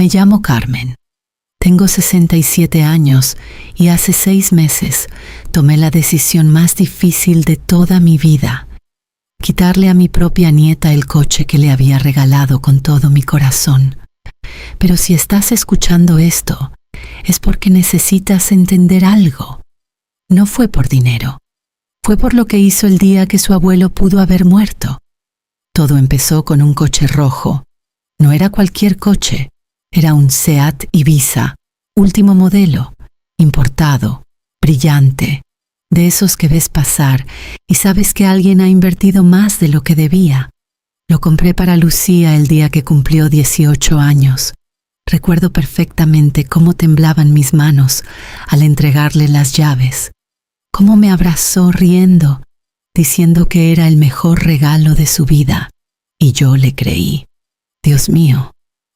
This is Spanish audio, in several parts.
Me llamo Carmen. Tengo 67 años y hace 6 meses tomé la decisión más difícil de toda mi vida: quitarle a mi propia nieta el coche que le había regalado con todo mi corazón. Pero si estás escuchando esto, es porque necesitas entender algo. No fue por dinero. Fue por lo que hizo el día que su abuelo pudo haber muerto. Todo empezó con un coche rojo. No era cualquier coche. Era un Seat Ibiza, último modelo, importado, brillante, de esos que ves pasar y sabes que alguien ha invertido más de lo que debía. Lo compré para Lucía el día que cumplió 18 años. Recuerdo perfectamente cómo temblaban mis manos al entregarle las llaves, cómo me abrazó riendo, diciendo que era el mejor regalo de su vida, y yo le creí. Dios mío,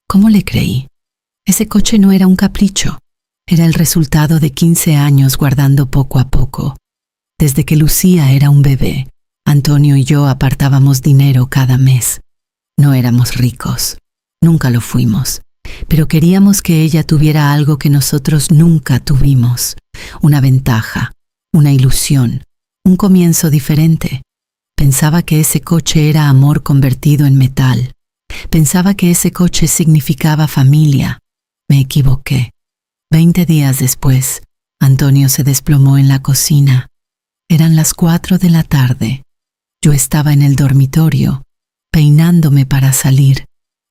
¿cómo le creí? Ese coche no era un capricho, era el resultado de 15 años guardando poco a poco. Desde que Lucía era un bebé, Antonio y yo apartábamos dinero cada mes. No éramos ricos, nunca lo fuimos, pero queríamos que ella tuviera algo que nosotros nunca tuvimos: una ventaja, una ilusión, un comienzo diferente. Pensaba que ese coche era amor convertido en metal. Pensaba que ese coche significaba familia. Me equivoqué. 20 días después, Antonio se desplomó en la cocina. Eran las 4 de la tarde. Yo estaba en el dormitorio, peinándome para salir,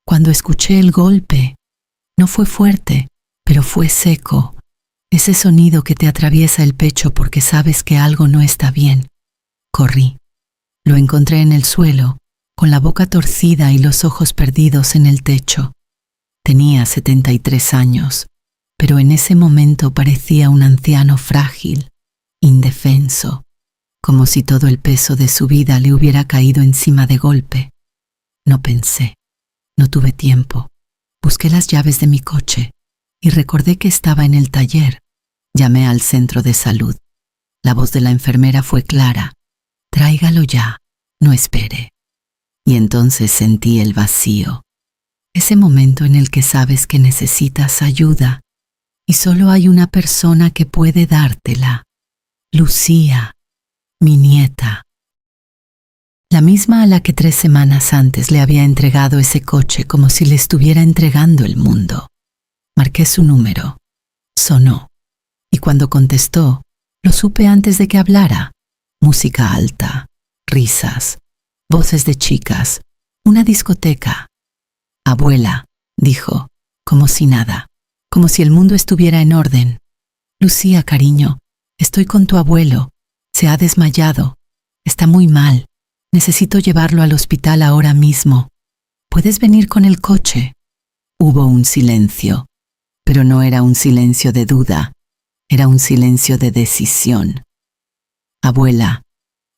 cuando escuché el golpe. No fue fuerte, pero fue seco. Ese sonido que te atraviesa el pecho porque sabes que algo no está bien. Corrí. Lo encontré en el suelo, con la boca torcida y los ojos perdidos en el techo. Tenía 73 años, pero en ese momento parecía un anciano frágil, indefenso, como si todo el peso de su vida le hubiera caído encima de golpe. No pensé, no tuve tiempo. Busqué las llaves de mi coche y recordé que estaba en el taller. Llamé al centro de salud. La voz de la enfermera fue clara: tráigalo ya, no espere. Y entonces sentí el vacío. Ese momento en el que sabes que necesitas ayuda y solo hay una persona que puede dártela: Lucía, mi nieta. La misma a la que 3 semanas antes le había entregado ese coche como si le estuviera entregando el mundo. Marqué su número. Sonó. Y cuando contestó, lo supe antes de que hablara. Música alta, risas, voces de chicas, una discoteca. Abuela, dijo, como si nada, como si el mundo estuviera en orden. Lucía, cariño, estoy con tu abuelo. Se ha desmayado. Está muy mal. Necesito llevarlo al hospital ahora mismo. ¿Puedes venir con el coche? Hubo un silencio, pero no era un silencio de duda, era un silencio de decisión. Abuela,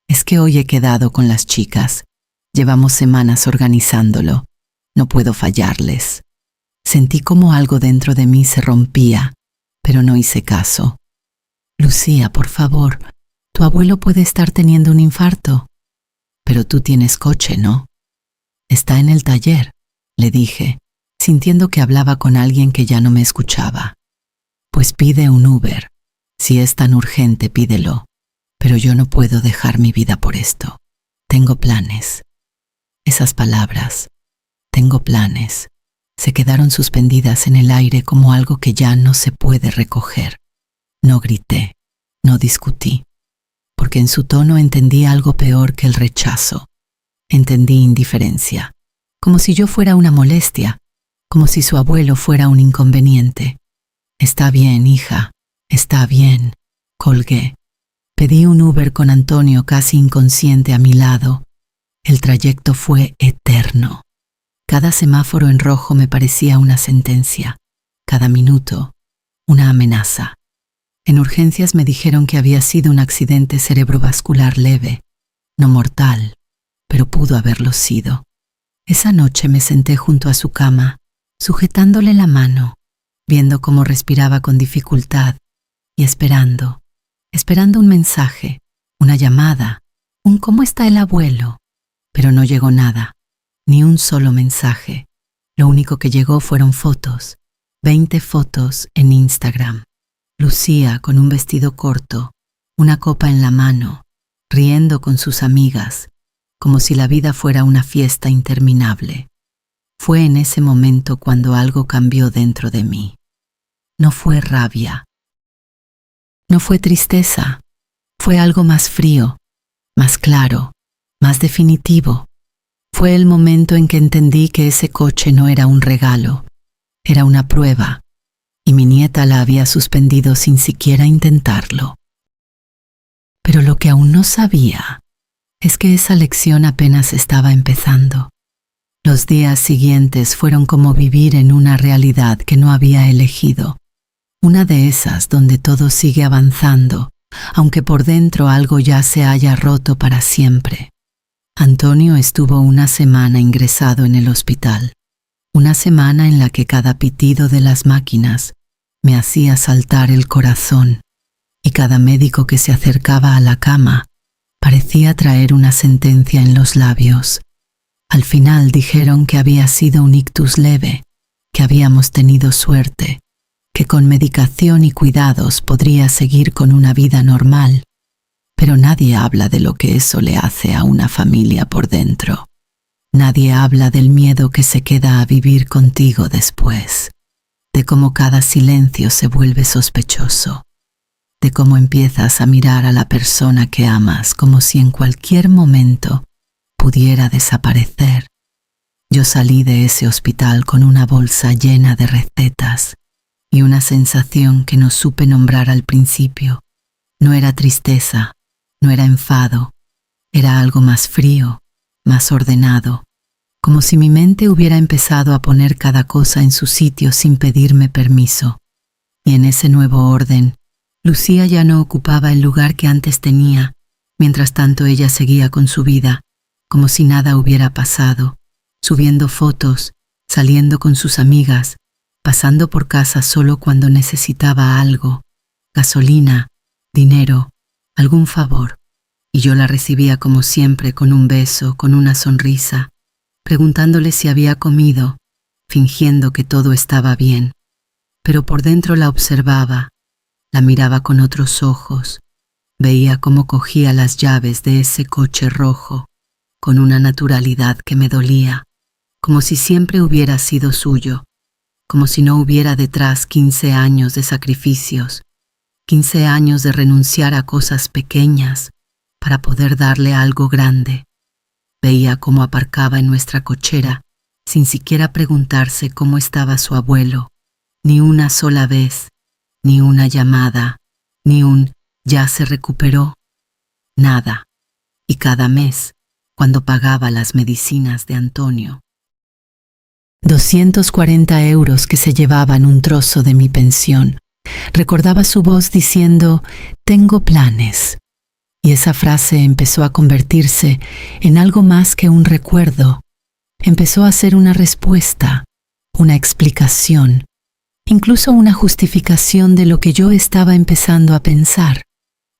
es que hoy he quedado con las chicas. Llevamos semanas organizándolo. No puedo fallarles. Sentí como algo dentro de mí se rompía, pero no hice caso. Lucía, por favor, tu abuelo puede estar teniendo un infarto. Pero tú tienes coche, ¿no? Está en el taller, le dije, sintiendo que hablaba con alguien que ya no me escuchaba. Pues pide un Uber. Si es tan urgente, pídelo. Pero yo no puedo dejar mi vida por esto. Tengo planes. Esas palabras, tengo planes, se quedaron suspendidas en el aire como algo que ya no se puede recoger. No grité, no discutí, porque en su tono entendí algo peor que el rechazo. Entendí indiferencia, como si yo fuera una molestia, como si su abuelo fuera un inconveniente. Está bien, hija, está bien, colgué. Pedí un Uber con Antonio casi inconsciente a mi lado. El trayecto fue eterno. Cada semáforo en rojo me parecía una sentencia, cada minuto una amenaza. En urgencias me dijeron que había sido un accidente cerebrovascular leve, no mortal, pero pudo haberlo sido. Esa noche me senté junto a su cama, sujetándole la mano, viendo cómo respiraba con dificultad y esperando un mensaje, una llamada, un ¿cómo está el abuelo? Pero no llegó nada, ni un solo mensaje. Lo único que llegó fueron fotos, 20 fotos en Instagram. Lucía con un vestido corto, una copa en la mano, riendo con sus amigas, como si la vida fuera una fiesta interminable. Fue en ese momento cuando algo cambió dentro de mí. No fue rabia. No fue tristeza. Fue algo más frío, más claro, más definitivo. Fue el momento en que entendí que ese coche no era un regalo, era una prueba, y mi nieta la había suspendido sin siquiera intentarlo. Pero lo que aún no sabía es que esa lección apenas estaba empezando. Los días siguientes fueron como vivir en una realidad que no había elegido, una de esas donde todo sigue avanzando, aunque por dentro algo ya se haya roto para siempre. Antonio estuvo una semana ingresado en el hospital, una semana en la que cada pitido de las máquinas me hacía saltar el corazón, y cada médico que se acercaba a la cama parecía traer una sentencia en los labios. Al final dijeron que había sido un ictus leve, que habíamos tenido suerte, que con medicación y cuidados podría seguir con una vida normal, pero nadie habla de lo que eso le hace a una familia por dentro. Nadie habla del miedo que se queda a vivir contigo después, de cómo cada silencio se vuelve sospechoso, de cómo empiezas a mirar a la persona que amas como si en cualquier momento pudiera desaparecer. Yo salí de ese hospital con una bolsa llena de recetas y una sensación que no supe nombrar al principio. No era tristeza, no era enfado, era algo más frío, más ordenado, como si mi mente hubiera empezado a poner cada cosa en su sitio sin pedirme permiso. Y en ese nuevo orden, Lucía ya no ocupaba el lugar que antes tenía, mientras tanto ella seguía con su vida, como si nada hubiera pasado, subiendo fotos, saliendo con sus amigas, pasando por casa solo cuando necesitaba algo, gasolina, dinero, algún favor, y yo la recibía como siempre con un beso, con una sonrisa, preguntándole si había comido, fingiendo que todo estaba bien, pero por dentro la observaba, la miraba con otros ojos, veía cómo cogía las llaves de ese coche rojo, con una naturalidad que me dolía, como si siempre hubiera sido suyo, como si no hubiera detrás 15 años de sacrificios, 15 años de renunciar a cosas pequeñas para poder darle algo grande. Veía cómo aparcaba en nuestra cochera sin siquiera preguntarse cómo estaba su abuelo, ni una sola vez, ni una llamada, ni un «ya se recuperó», nada. Y cada mes, cuando pagaba las medicinas de Antonio, 240 euros que se llevaban un trozo de mi pensión, recordaba su voz diciendo «tengo planes». Y esa frase empezó a convertirse en algo más que un recuerdo. Empezó a ser una respuesta, una explicación, incluso una justificación de lo que yo estaba empezando a pensar.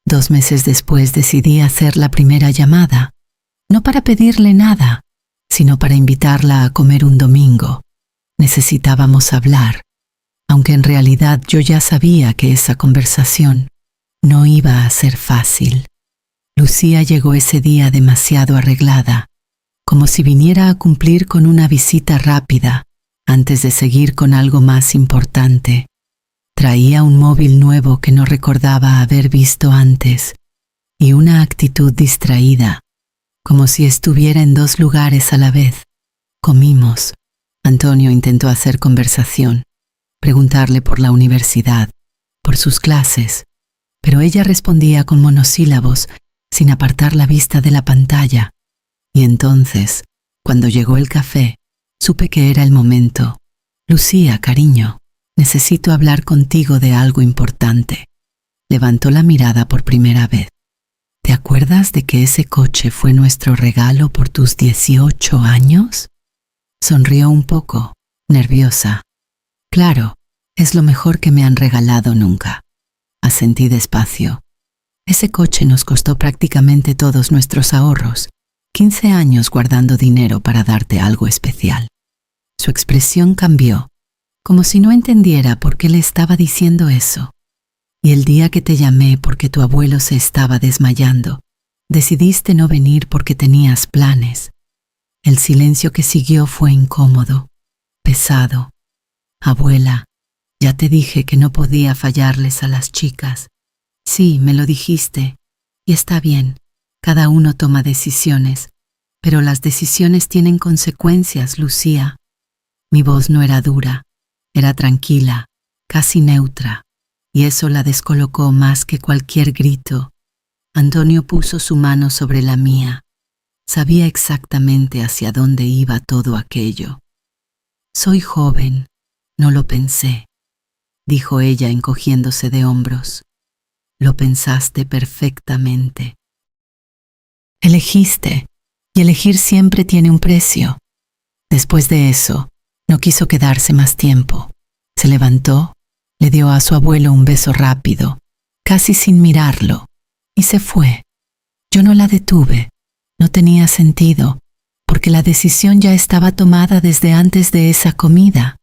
2 meses después decidí hacer la primera llamada, no para pedirle nada, sino para invitarla a comer un domingo. Necesitábamos hablar, aunque en realidad yo ya sabía que esa conversación no iba a ser fácil. Lucía llegó ese día demasiado arreglada, como si viniera a cumplir con una visita rápida antes de seguir con algo más importante. Traía un móvil nuevo que no recordaba haber visto antes y una actitud distraída, como si estuviera en 2 lugares a la vez. Comimos. Antonio intentó hacer conversación, preguntarle por la universidad, por sus clases, pero ella respondía con monosílabos, sin apartar la vista de la pantalla. Y entonces, cuando llegó el café, supe que era el momento. «Lucía, cariño, necesito hablar contigo de algo importante». Levantó la mirada por primera vez. «¿Te acuerdas de que ese coche fue nuestro regalo por tus 18 años?» Sonrió un poco, nerviosa. «Claro, es lo mejor que me han regalado nunca». Asentí despacio. «Ese coche nos costó prácticamente todos nuestros ahorros, 15 años guardando dinero para darte algo especial». Su expresión cambió, como si no entendiera por qué le estaba diciendo eso. Y el día que te llamé porque tu abuelo se estaba desmayando, decidiste no venir porque tenías planes. El silencio que siguió fue incómodo, pesado. Abuela, ya te dije que no podía fallarles a las chicas. Sí, me lo dijiste, y está bien, cada uno toma decisiones, pero las decisiones tienen consecuencias, Lucía. Mi voz no era dura, era tranquila, casi neutra, y eso la descolocó más que cualquier grito. Antonio puso su mano sobre la mía. Sabía exactamente hacia dónde iba todo aquello. Soy joven, no lo pensé, dijo ella encogiéndose de hombros. Lo pensaste perfectamente. Elegiste, y elegir siempre tiene un precio. Después de eso, no quiso quedarse más tiempo. Se levantó, le dio a su abuelo un beso rápido, casi sin mirarlo, y se fue. Yo no la detuve. No tenía sentido, porque la decisión ya estaba tomada desde antes de esa comida.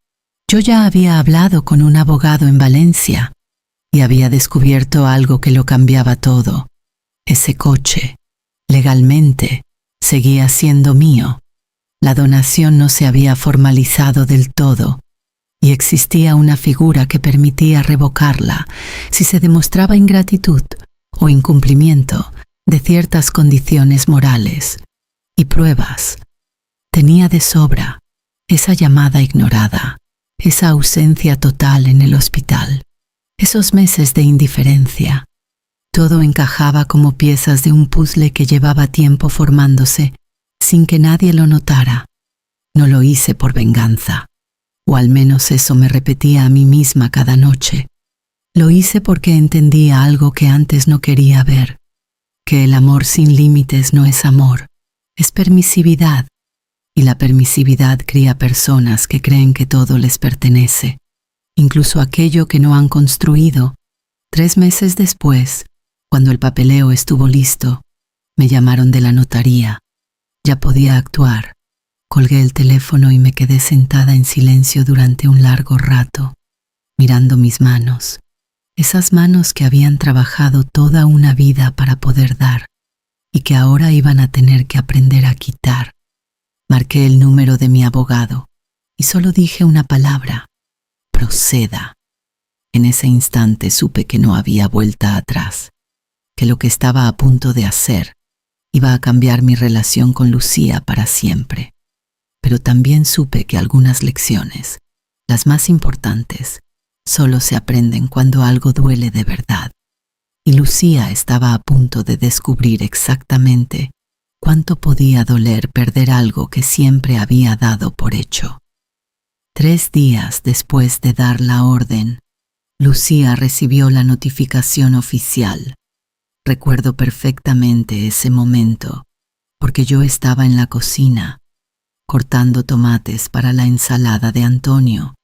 Yo ya había hablado con un abogado en Valencia y había descubierto algo que lo cambiaba todo. Ese coche, legalmente, seguía siendo mío. La donación no se había formalizado del todo y existía una figura que permitía revocarla si se demostraba ingratitud o incumplimiento de ciertas condiciones morales y pruebas. Tenía de sobra esa llamada ignorada, esa ausencia total en el hospital, esos meses de indiferencia. Todo encajaba como piezas de un puzzle que llevaba tiempo formándose sin que nadie lo notara. No lo hice por venganza, o al menos eso me repetía a mí misma cada noche. Lo hice porque entendía algo que antes no quería ver, que el amor sin límites no es amor, es permisividad, y la permisividad cría personas que creen que todo les pertenece, incluso aquello que no han construido. 3 meses después, cuando el papeleo estuvo listo, me llamaron de la notaría. Ya podía actuar. Colgué el teléfono y me quedé sentada en silencio durante un largo rato, mirando mis manos. Esas manos que habían trabajado toda una vida para poder dar y que ahora iban a tener que aprender a quitar. Marqué el número de mi abogado y solo dije una palabra: proceda. En ese instante supe que no había vuelta atrás, que lo que estaba a punto de hacer iba a cambiar mi relación con Lucía para siempre. Pero también supe que algunas lecciones, las más importantes, solo se aprenden cuando algo duele de verdad. Y Lucía estaba a punto de descubrir exactamente cuánto podía doler perder algo que siempre había dado por hecho. 3 días después de dar la orden, Lucía recibió la notificación oficial. Recuerdo perfectamente ese momento, porque yo estaba en la cocina, cortando tomates para la ensalada de Antonio,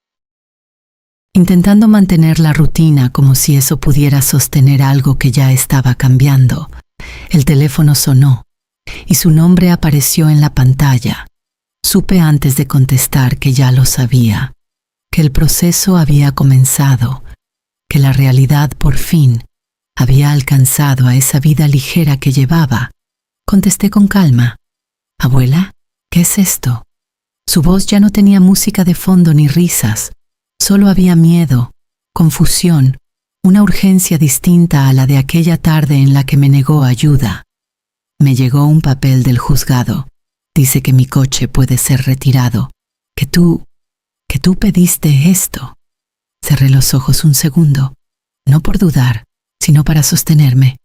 intentando mantener la rutina como si eso pudiera sostener algo que ya estaba cambiando. El teléfono sonó y su nombre apareció en la pantalla. Supe antes de contestar que ya lo sabía, que el proceso había comenzado, que la realidad por fin había alcanzado a esa vida ligera que llevaba. Contesté con calma: «Abuela, ¿qué es esto?». Su voz ya no tenía música de fondo ni risas. Solo había miedo, confusión, una urgencia distinta a la de aquella tarde en la que me negó ayuda. Me llegó un papel del juzgado. Dice que mi coche puede ser retirado, que tú pediste esto. Cerré los ojos un segundo, no por dudar, sino para sostenerme.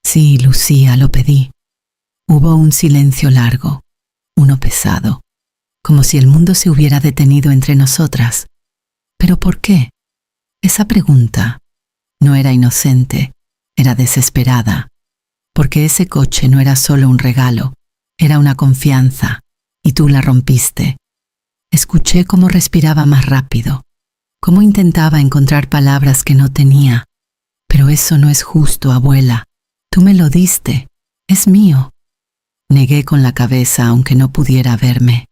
Sí, Lucía, lo pedí. Hubo un silencio largo, uno pesado, como si el mundo se hubiera detenido entre nosotras. ¿Pero por qué? Esa pregunta no era inocente, era desesperada, porque ese coche no era solo un regalo, era una confianza, y tú la rompiste. Escuché cómo respiraba más rápido, cómo intentaba encontrar palabras que no tenía. Pero eso no es justo, abuela. Tú me lo diste, es mío. Negué con la cabeza aunque no pudiera verme.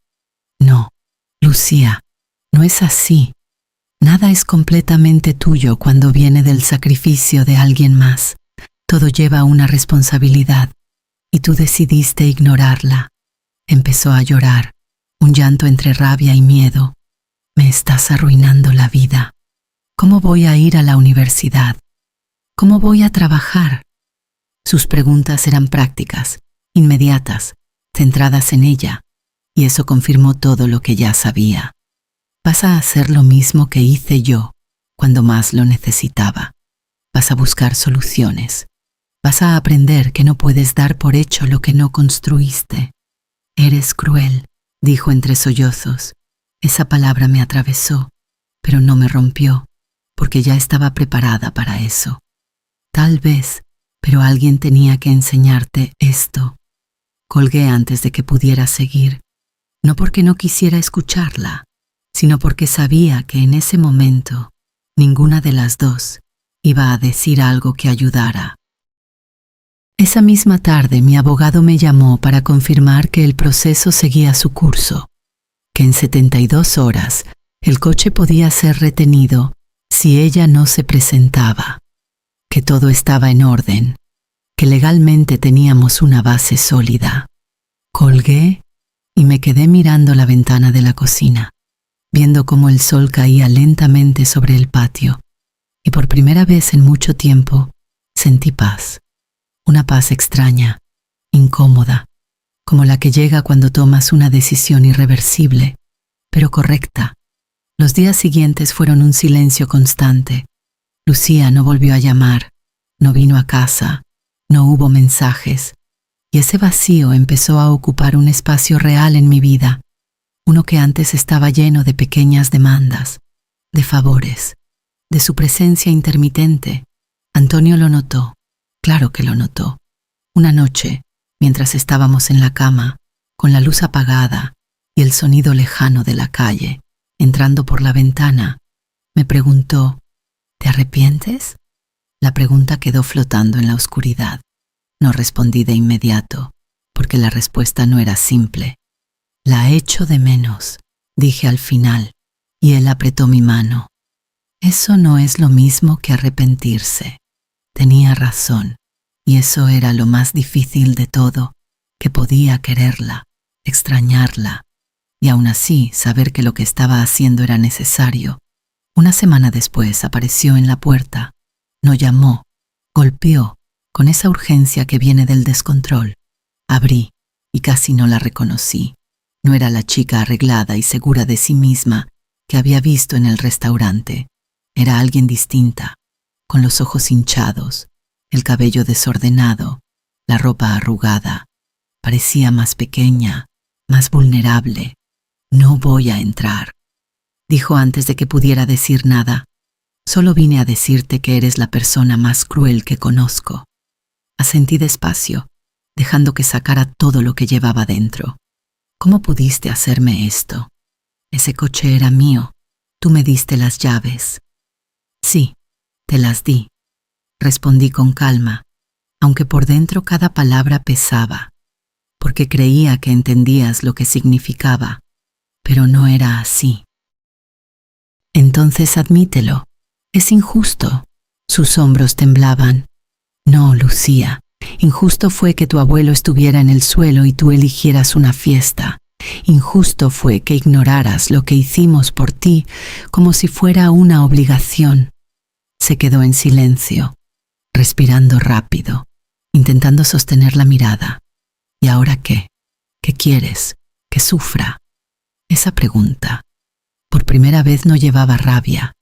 No, Lucía, no es así. Nada es completamente tuyo cuando viene del sacrificio de alguien más. Todo lleva una responsabilidad, y tú decidiste ignorarla. Empezó a llorar, un llanto entre rabia y miedo. Me estás arruinando la vida. ¿Cómo voy a ir a la universidad? ¿Cómo voy a trabajar? Sus preguntas eran prácticas, inmediatas, centradas en ella, y eso confirmó todo lo que ya sabía. Vas a hacer lo mismo que hice yo cuando más lo necesitaba. Vas a buscar soluciones. Vas a aprender que no puedes dar por hecho lo que no construiste. Eres cruel, dijo entre sollozos. Esa palabra me atravesó, pero no me rompió, porque ya estaba preparada para eso. Tal vez, pero alguien tenía que enseñarte esto. Colgué antes de que pudiera seguir, no porque no quisiera escucharla, sino porque sabía que en ese momento ninguna de las dos iba a decir algo que ayudara. Esa misma tarde mi abogado me llamó para confirmar que el proceso seguía su curso, que en 72 horas el coche podía ser retenido si ella no se presentaba, que todo estaba en orden, que legalmente teníamos una base sólida. Colgué y me quedé mirando la ventana de la cocina, viendo cómo el sol caía lentamente sobre el patio, y por primera vez en mucho tiempo sentí paz. Una paz extraña, incómoda, como la que llega cuando tomas una decisión irreversible, pero correcta. Los días siguientes fueron un silencio constante. Lucía no volvió a llamar, no vino a casa, no hubo mensajes, y ese vacío empezó a ocupar un espacio real en mi vida, uno que antes estaba lleno de pequeñas demandas, de favores, de su presencia intermitente. Antonio lo notó, claro que lo notó. Una noche, mientras estábamos en la cama, con la luz apagada y el sonido lejano de la calle, entrando por la ventana, me preguntó, ¿te arrepientes? La pregunta quedó flotando en la oscuridad. No respondí de inmediato, porque la respuesta no era simple. La echo de menos, dije al final, y él apretó mi mano. Eso no es lo mismo que arrepentirse. Tenía razón, y eso era lo más difícil de todo, que podía quererla, extrañarla, y aún así saber que lo que estaba haciendo era necesario. Una semana después apareció en la puerta. No llamó, golpeó, con esa urgencia que viene del descontrol. Abrí, y casi no la reconocí. No era la chica arreglada y segura de sí misma que había visto en el restaurante. Era alguien distinta, con los ojos hinchados, el cabello desordenado, la ropa arrugada. Parecía más pequeña, más vulnerable. No voy a entrar, dijo antes de que pudiera decir nada. Solo vine a decirte que eres la persona más cruel que conozco. Asentí despacio, dejando que sacara todo lo que llevaba dentro. ¿Cómo pudiste hacerme esto? Ese coche era mío. Tú me diste las llaves. Sí, te las di, respondí con calma, aunque por dentro cada palabra pesaba, porque creía que entendías lo que significaba, pero no era así. Entonces admítelo, es injusto. Sus hombros temblaban. No, Lucía. Injusto fue que tu abuelo estuviera en el suelo y tú eligieras una fiesta. Injusto fue que ignoraras lo que hicimos por ti como si fuera una obligación. Se quedó en silencio, respirando rápido, intentando sostener la mirada. ¿Y ahora qué? ¿Qué quieres? ¿Que sufra? Esa pregunta, por primera vez, no llevaba rabia,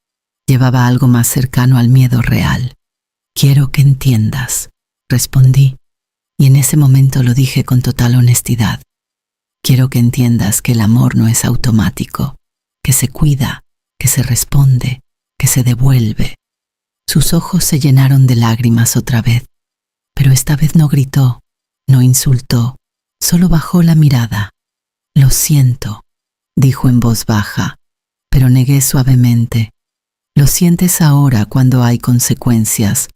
llevaba algo más cercano al miedo real. Quiero que entiendas, respondí, y en ese momento lo dije con total honestidad. Quiero que entiendas que el amor no es automático, que se cuida, que se responde, que se devuelve. Sus ojos se llenaron de lágrimas otra vez, pero esta vez no gritó, no insultó, solo bajó la mirada. Lo siento, dijo en voz baja, pero negué suavemente. Lo sientes ahora cuando hay consecuencias.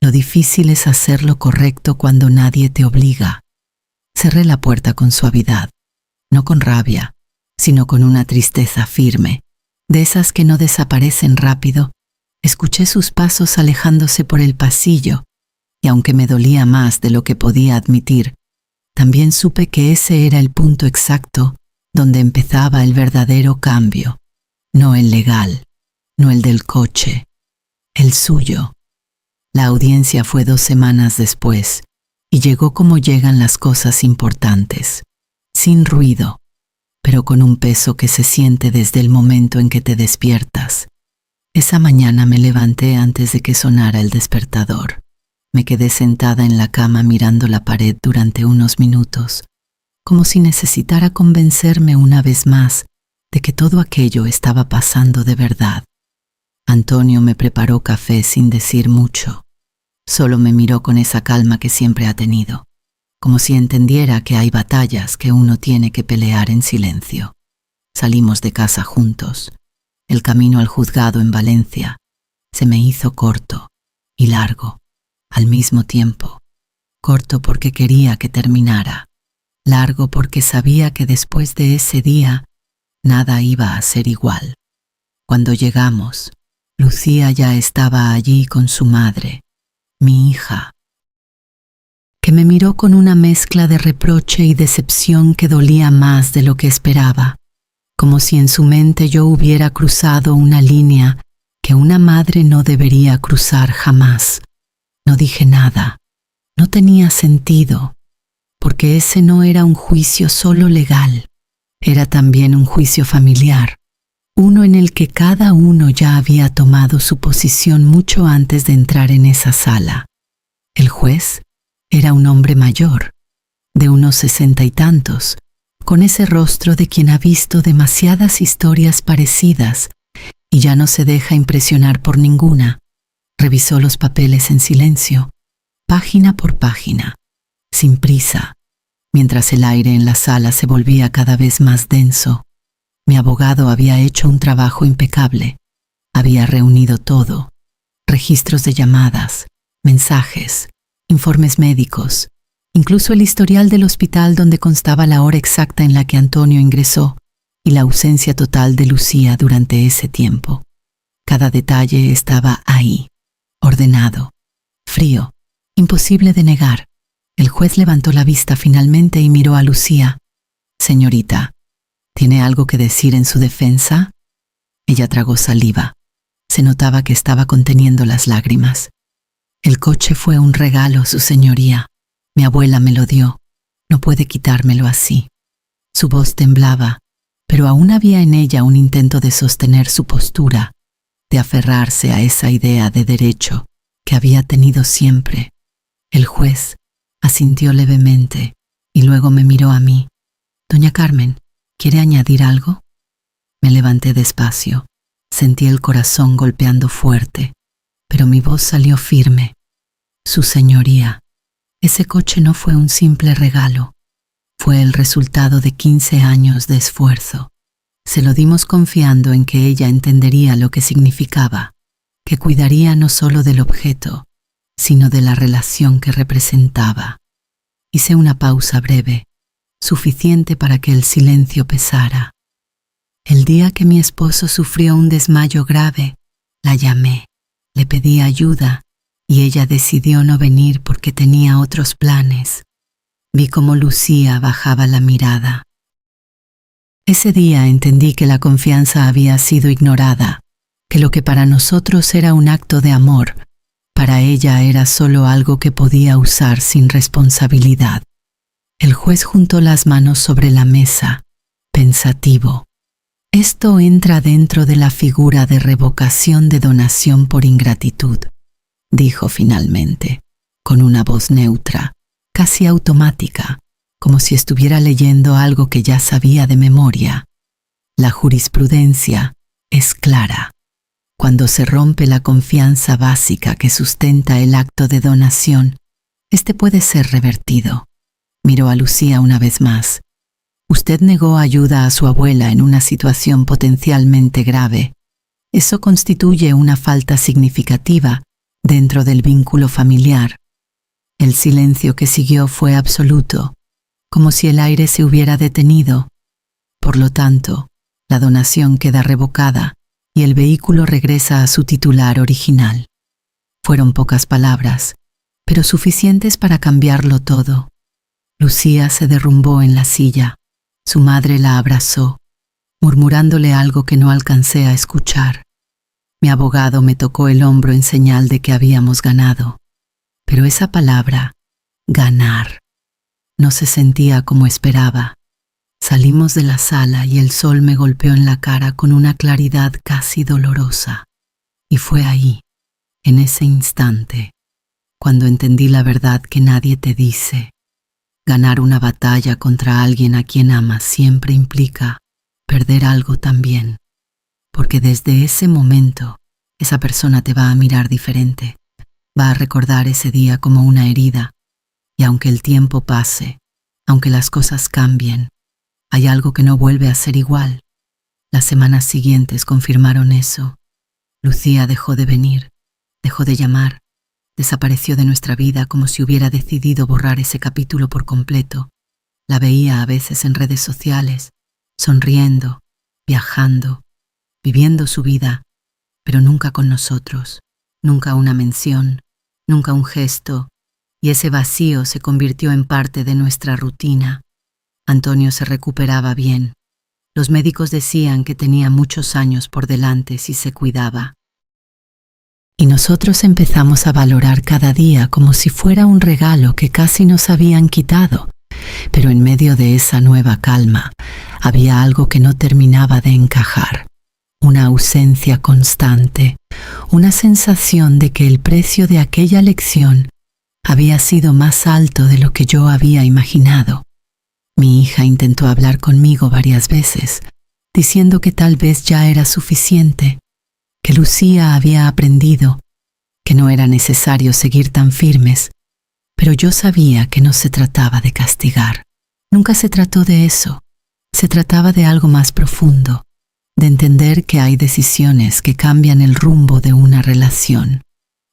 Lo difícil es hacer lo correcto cuando nadie te obliga. Cerré la puerta con suavidad, no con rabia, sino con una tristeza firme. de esas que no desaparecen rápido, escuché sus pasos alejándose por el pasillo, y aunque me dolía más de lo que podía admitir, también supe que ese era el punto exacto donde empezaba el verdadero cambio, no el legal, no el del coche, el suyo. La audiencia fue 2 semanas después, y llegó como llegan las cosas importantes, sin ruido, pero con un peso que se siente desde el momento en que te despiertas. Esa mañana me levanté antes de que sonara el despertador. Me quedé sentada en la cama mirando la pared durante unos minutos, como si necesitara convencerme una vez más de que todo aquello estaba pasando de verdad. Antonio me preparó café sin decir mucho. Solo me miró con esa calma que siempre ha tenido, como si entendiera que hay batallas que uno tiene que pelear en silencio. Salimos de casa juntos. El camino al juzgado en Valencia se me hizo corto y largo al mismo tiempo. Corto porque quería que terminara, largo porque sabía que después de ese día nada iba a ser igual. Cuando llegamos, Lucía ya estaba allí con su madre, mi hija, que me miró con una mezcla de reproche y decepción que dolía más de lo que esperaba, como si en su mente yo hubiera cruzado una línea que una madre no debería cruzar jamás. No dije nada, no tenía sentido, porque ese no era un juicio solo legal, era también un juicio familiar, uno en el que cada uno ya había tomado su posición mucho antes de entrar en esa sala. El juez era un hombre mayor, de unos 60 y tantos, con ese rostro de quien ha visto demasiadas historias parecidas y ya no se deja impresionar por ninguna. Revisó los papeles en silencio, página por página, sin prisa, mientras el aire en la sala se volvía cada vez más denso. Mi abogado había hecho un trabajo impecable. Había reunido todo: registros de llamadas, mensajes, informes médicos, incluso el historial del hospital donde constaba la hora exacta en la que Antonio ingresó y la ausencia total de Lucía durante ese tiempo. Cada detalle estaba ahí, ordenado, frío, imposible de negar. El juez levantó la vista finalmente y miró a Lucía. «Señorita, ¿tiene algo que decir en su defensa?» Ella tragó saliva. Se notaba que estaba conteniendo las lágrimas. «El coche fue un regalo, su señoría. Mi abuela me lo dio. No puede quitármelo así». Su voz temblaba, pero aún había en ella un intento de sostener su postura, de aferrarse a esa idea de derecho que había tenido siempre. El juez asintió levemente y luego me miró a mí. «Doña Carmen, ¿quiere añadir algo?» Me levanté despacio. Sentí el corazón golpeando fuerte, pero mi voz salió firme. «Su señoría, ese coche no fue un simple regalo. Fue el resultado de 15 años de esfuerzo. Se lo dimos confiando en que ella entendería lo que significaba, que cuidaría no solo del objeto, sino de la relación que representaba». Hice una pausa breve, suficiente para que el silencio pesara. El día que mi esposo sufrió un desmayo grave, la llamé, le pedí ayuda y ella decidió no venir porque tenía otros planes. Vi cómo Lucía bajaba la mirada. Ese día entendí que la confianza había sido ignorada, que lo que para nosotros era un acto de amor, para ella era solo algo que podía usar sin responsabilidad. El juez juntó las manos sobre la mesa, pensativo. «Esto entra dentro de la figura de revocación de donación por ingratitud», dijo finalmente, con una voz neutra, casi automática, como si estuviera leyendo algo que ya sabía de memoria. «La jurisprudencia es clara. Cuando se rompe la confianza básica que sustenta el acto de donación, este puede ser revertido». Miró a Lucía una vez más. «Usted negó ayuda a su abuela en una situación potencialmente grave. Eso constituye una falta significativa dentro del vínculo familiar». El silencio que siguió fue absoluto, como si el aire se hubiera detenido. «Por lo tanto, la donación queda revocada», y el vehículo regresa a su titular original. Fueron pocas palabras, pero suficientes para cambiarlo todo. Lucía se derrumbó en la silla. Su madre la abrazó, murmurándole algo que no alcancé a escuchar. Mi abogado me tocó el hombro en señal de que habíamos ganado. Pero esa palabra, ganar, no se sentía como esperaba. Salimos de la sala y el sol me golpeó en la cara con una claridad casi dolorosa. Y fue ahí, en ese instante, cuando entendí la verdad que nadie te dice. Ganar una batalla contra alguien a quien amas siempre implica perder algo también, porque desde ese momento esa persona te va a mirar diferente, va a recordar ese día como una herida, y aunque el tiempo pase, aunque las cosas cambien, hay algo que no vuelve a ser igual. Las semanas siguientes confirmaron eso. Lucía dejó de venir, dejó de llamar, desapareció de nuestra vida como si hubiera decidido borrar ese capítulo por completo. La veía a veces en redes sociales, sonriendo, viajando, viviendo su vida, pero nunca con nosotros, nunca una mención, nunca un gesto, y ese vacío se convirtió en parte de nuestra rutina. Antonio se recuperaba bien. Los médicos decían que tenía muchos años por delante si se cuidaba. Y nosotros empezamos a valorar cada día como si fuera un regalo que casi nos habían quitado. Pero en medio de esa nueva calma, había algo que no terminaba de encajar. Una ausencia constante, una sensación de que el precio de aquella lección había sido más alto de lo que yo había imaginado. Mi hija intentó hablar conmigo varias veces, diciendo que tal vez ya era suficiente, que Lucía había aprendido, que no era necesario seguir tan firmes, pero yo sabía que no se trataba de castigar. Nunca se trató de eso. Se trataba de algo más profundo, de entender que hay decisiones que cambian el rumbo de una relación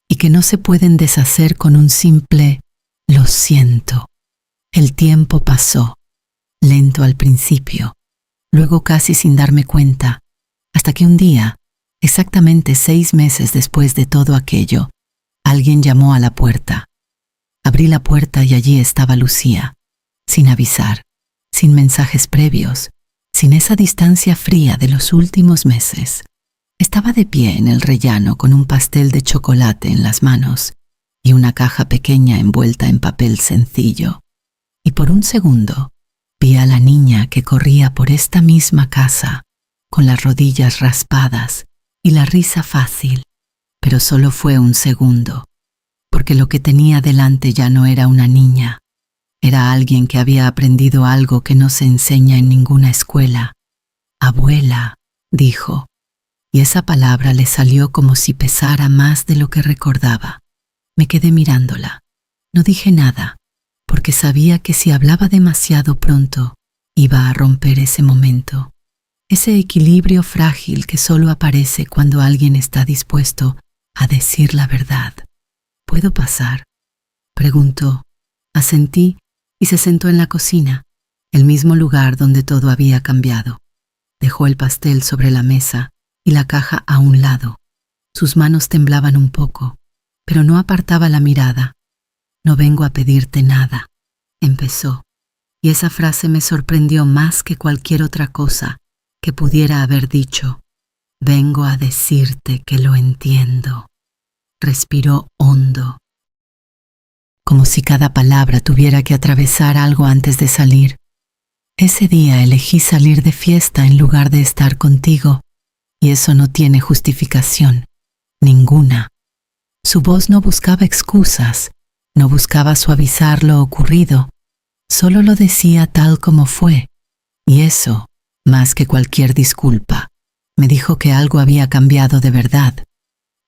y que no se pueden deshacer con un simple «lo siento». El tiempo pasó, lento al principio, luego casi sin darme cuenta, hasta que un día, exactamente 6 meses después de todo aquello, alguien llamó a la puerta. Abrí la puerta y allí estaba Lucía, sin avisar, sin mensajes previos, sin esa distancia fría de los últimos meses. Estaba de pie en el rellano con un pastel de chocolate en las manos y una caja pequeña envuelta en papel sencillo. Y por un segundo vi a la niña que corría por esta misma casa, con las rodillas raspadas y la risa fácil, pero solo fue un segundo, porque lo que tenía delante ya no era una niña, era alguien que había aprendido algo que no se enseña en ninguna escuela. «Abuela», dijo, y esa palabra le salió como si pesara más de lo que recordaba. Me quedé mirándola. No dije nada, porque sabía que si hablaba demasiado pronto, iba a romper ese momento. Ese equilibrio frágil que solo aparece cuando alguien está dispuesto a decir la verdad. «¿Puedo pasar?», preguntó. Asentí y se sentó en la cocina, el mismo lugar donde todo había cambiado. Dejó el pastel sobre la mesa y la caja a un lado. Sus manos temblaban un poco, pero no apartaba la mirada. «No vengo a pedirte nada», empezó, y esa frase me sorprendió más que cualquier otra cosa que pudiera haber dicho. «Vengo a decirte que lo entiendo». Respiró hondo, como si cada palabra tuviera que atravesar algo antes de salir. «Ese día elegí salir de fiesta en lugar de estar contigo, y eso no tiene justificación, ninguna». Su voz no buscaba excusas, no buscaba suavizar lo ocurrido, solo lo decía tal como fue, y eso, más que cualquier disculpa, me dijo que algo había cambiado de verdad.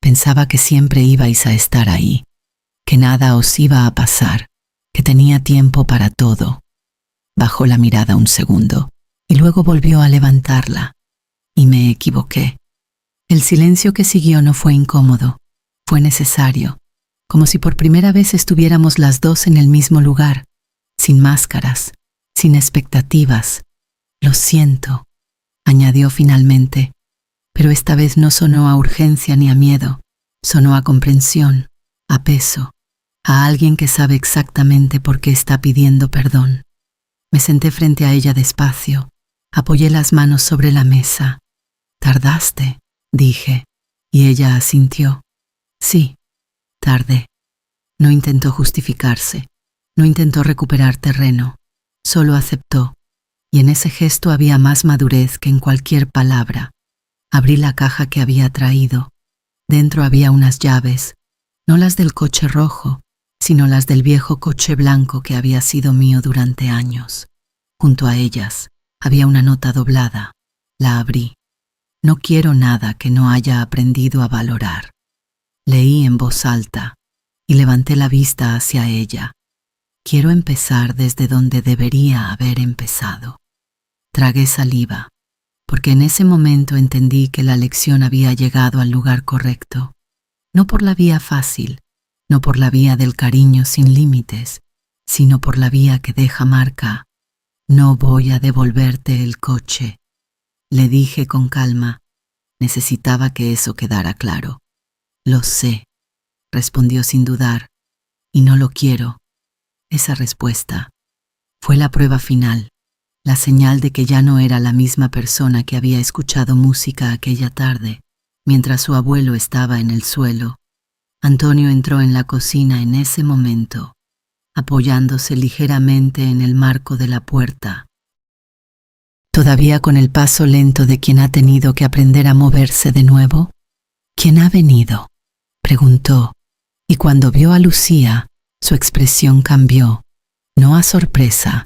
Pensaba que siempre ibais a estar ahí, que nada os iba a pasar, que tenía tiempo para todo. Bajó la mirada un segundo y luego volvió a levantarla, y me equivoqué. El silencio que siguió no fue incómodo, fue necesario, como si por primera vez estuviéramos las dos en el mismo lugar, sin máscaras, sin expectativas. «Lo siento», añadió finalmente, pero esta vez no sonó a urgencia ni a miedo, sonó a comprensión, a peso, a alguien que sabe exactamente por qué está pidiendo perdón. Me senté frente a ella despacio, apoyé las manos sobre la mesa. «¿Tardaste?», dije, y ella asintió. «Sí, tardé». No intentó justificarse, no intentó recuperar terreno, solo aceptó, y en ese gesto había más madurez que en cualquier palabra. Abrí la caja que había traído. Dentro había unas llaves, no las del coche rojo, sino las del viejo coche blanco que había sido mío durante años. Junto a ellas había una nota doblada. La abrí. «No quiero nada que no haya aprendido a valorar». Leí en voz alta y levanté la vista hacia ella. «Quiero empezar desde donde debería haber empezado». Tragué saliva, porque en ese momento entendí que la lección había llegado al lugar correcto. No por la vía fácil, no por la vía del cariño sin límites, sino por la vía que deja marca. «No voy a devolverte el coche», le dije con calma. Necesitaba que eso quedara claro. «Lo sé», respondió sin dudar, «y no lo quiero». Esa respuesta fue la prueba final, la señal de que ya no era la misma persona que había escuchado música aquella tarde, mientras su abuelo estaba en el suelo. Antonio entró en la cocina en ese momento, apoyándose ligeramente en el marco de la puerta, todavía con el paso lento de quien ha tenido que aprender a moverse de nuevo. «¿Quién ha venido?», preguntó, y cuando vio a Lucía, su expresión cambió, no a sorpresa,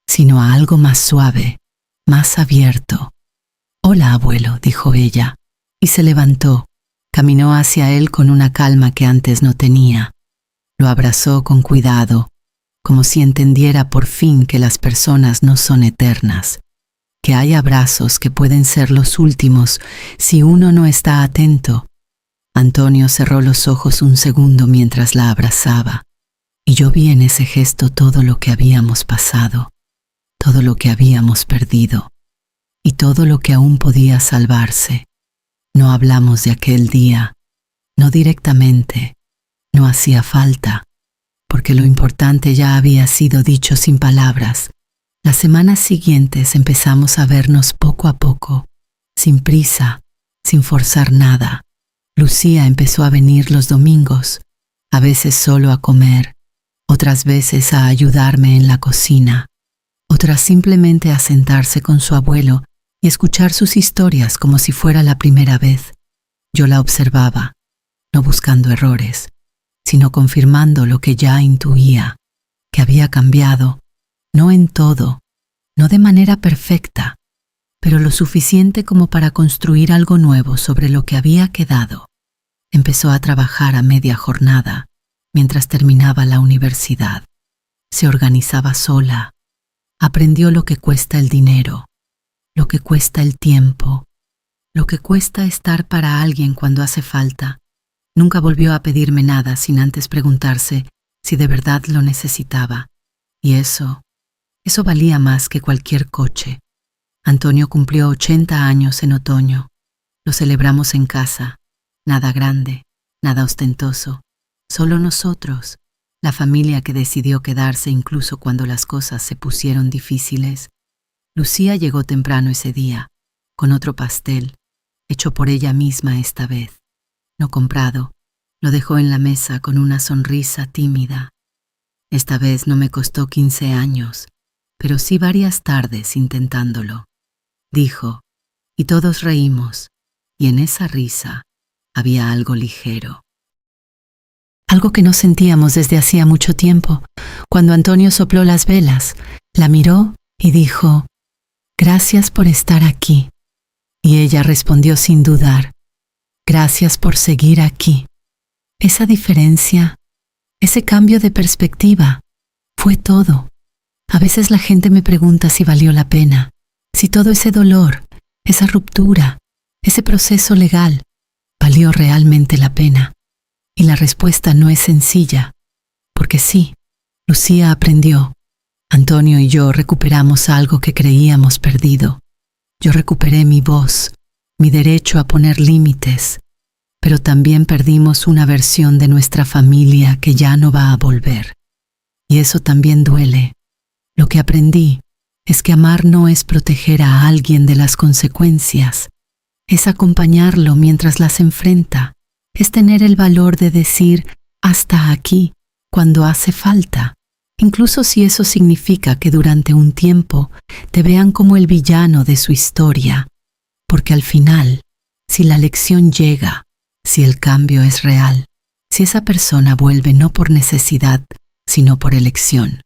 sino a algo más suave, más abierto. «Hola, abuelo», dijo ella, y se levantó. Caminó hacia él con una calma que antes no tenía. Lo abrazó con cuidado, como si entendiera por fin que las personas no son eternas, que hay abrazos que pueden ser los últimos si uno no está atento. Antonio cerró los ojos un segundo mientras la abrazaba, y yo vi en ese gesto todo lo que habíamos pasado, todo lo que habíamos perdido, y todo lo que aún podía salvarse. No hablamos de aquel día, no directamente, no hacía falta, porque lo importante ya había sido dicho sin palabras. Las semanas siguientes empezamos a vernos poco a poco, sin prisa, sin forzar nada. Lucía empezó a venir los domingos, a veces solo a comer, otras veces a ayudarme en la cocina, otras simplemente a sentarse con su abuelo y escuchar sus historias como si fuera la primera vez. Yo la observaba, no buscando errores, sino confirmando lo que ya intuía, que había cambiado, no en todo, no de manera perfecta, pero lo suficiente como para construir algo nuevo sobre lo que había quedado. Empezó a trabajar a media jornada, mientras terminaba la universidad. Se organizaba sola, aprendió lo que cuesta el dinero, lo que cuesta el tiempo, lo que cuesta estar para alguien cuando hace falta. Nunca volvió a pedirme nada sin antes preguntarse si de verdad lo necesitaba, y eso valía más que cualquier coche. Antonio cumplió 80 años en otoño. Lo celebramos en casa, nada grande, nada ostentoso, solo nosotros, la familia que decidió quedarse incluso cuando las cosas se pusieron difíciles. Lucía llegó temprano ese día, con otro pastel, hecho por ella misma esta vez, no comprado. Lo dejó en la mesa con una sonrisa tímida. Esta vez no me costó 15 años, pero sí varias tardes intentándolo, dijo, y todos reímos, y en esa risa había algo ligero. Algo que no sentíamos desde hacía mucho tiempo. Cuando Antonio sopló las velas, la miró y dijo, «Gracias por estar aquí». Y ella respondió sin dudar, «Gracias por seguir aquí». Esa diferencia, ese cambio de perspectiva, fue todo. A veces la gente me pregunta si valió la pena, si todo ese dolor, esa ruptura, ese proceso legal, valió realmente la pena. Y la respuesta no es sencilla, porque sí, Lucía aprendió. Antonio y yo recuperamos algo que creíamos perdido. Yo recuperé mi voz, mi derecho a poner límites, pero también perdimos una versión de nuestra familia que ya no va a volver. Y eso también duele. Lo que aprendí es que amar no es proteger a alguien de las consecuencias, es acompañarlo mientras las enfrenta, es tener el valor de decir hasta aquí cuando hace falta, incluso si eso significa que durante un tiempo te vean como el villano de su historia, porque al final, si la lección llega, si el cambio es real, si esa persona vuelve no por necesidad, sino por elección,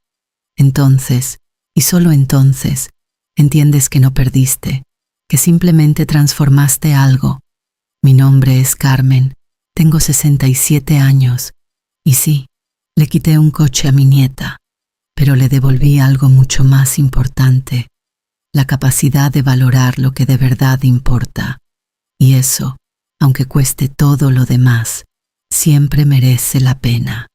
entonces, y solo entonces, entiendes que no perdiste, que simplemente transformaste algo. Mi nombre es Carmen, tengo 67 años, y sí, le quité un coche a mi nieta, pero le devolví algo mucho más importante, la capacidad de valorar lo que de verdad importa. Y eso, aunque cueste todo lo demás, siempre merece la pena.